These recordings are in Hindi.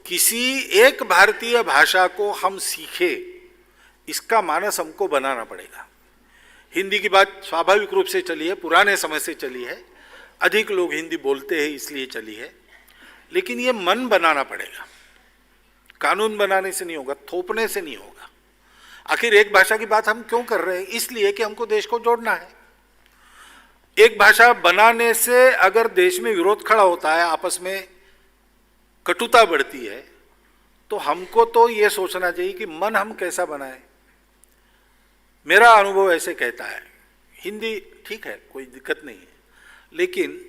किसी एक भारतीय भाषा को हम सीखे, इसका मानस हमको बनाना पड़ेगा। हिंदी की बात स्वाभाविक रूप से चली है, पुराने समय से चली है, अधिक लोग हिंदी बोलते हैं इसलिए चली है, लेकिन ये मन बनाना पड़ेगा। कानून बनाने से नहीं होगा, थोपने से नहीं होगा। आखिर एक भाषा की बात हम क्यों कर रहे हैं? इसलिए कि हमको देश को जोड़ना है। एक भाषा बनाने से अगर देश में विरोध खड़ा होता है, आपस में कटुता बढ़ती है, तो हमको तो ये सोचना चाहिए कि मन हम कैसा बनाएं। मेरा अनुभव ऐसे कहता है, हिंदी ठीक है, कोई दिक्कत नहीं है, लेकिन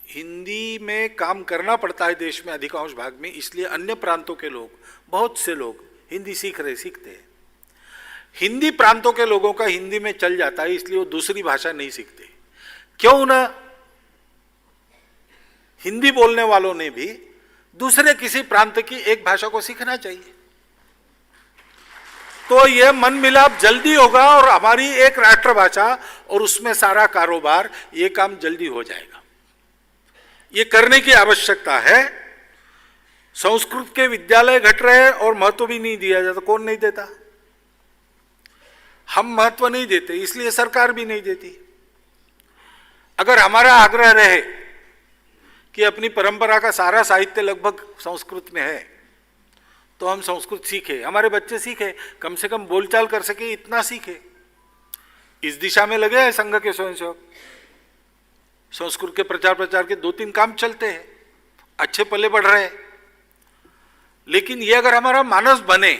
हिंदी में काम करना पड़ता है देश में अधिकांश भाग में, इसलिए अन्य प्रांतों के लोग, बहुत से लोग हिंदी सीखते हैं। हिंदी प्रांतों के लोगों का हिंदी में चल जाता है, इसलिए वो दूसरी भाषा नहीं सीखते। क्यों ना हिंदी बोलने वालों ने भी दूसरे किसी प्रांत की एक भाषा को सीखना चाहिए, तो यह मन मिलाप जल्दी होगा और हमारी एक राष्ट्रभाषा और उसमें सारा कारोबार, ये काम जल्दी हो जाएगा। ये करने की आवश्यकता है। संस्कृत के विद्यालय घट रहे हैं और महत्व भी नहीं दिया जाता। कौन नहीं देता? हम महत्व नहीं देते, इसलिए सरकार भी नहीं देती। अगर हमारा आग्रह रहे कि अपनी परंपरा का सारा साहित्य लगभग संस्कृत में है, तो हम संस्कृत सीखे, हमारे बच्चे सीखे, कम से कम बोलचाल कर सके, इतना सीखे। इस दिशा में लगे हैं संघ के स्वयंसेवक। संस्कृत के प्रचार के 2-3 काम चलते हैं, अच्छे पल्ले बढ़ रहे हैं। लेकिन ये अगर हमारा मानस बने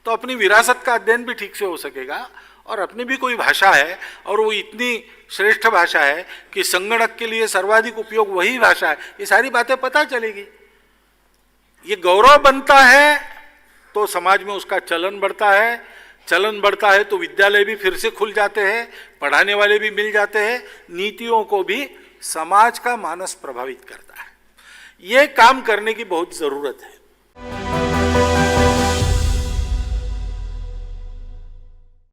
तो अपनी विरासत का अध्ययन भी ठीक से हो सकेगा, और अपनी भी कोई भाषा है और वो इतनी श्रेष्ठ भाषा है कि संगणक के लिए सर्वाधिक उपयोग वही भाषा है, ये सारी बातें पता चलेगी। ये गौरव बनता है तो समाज में उसका चलन बढ़ता है, चलन बढ़ता है तो विद्यालय भी फिर से खुल जाते हैं, पढ़ाने वाले भी मिल जाते हैं, नीतियों को भी समाज का मानस प्रभावित करता है। ये काम करने की बहुत जरूरत है।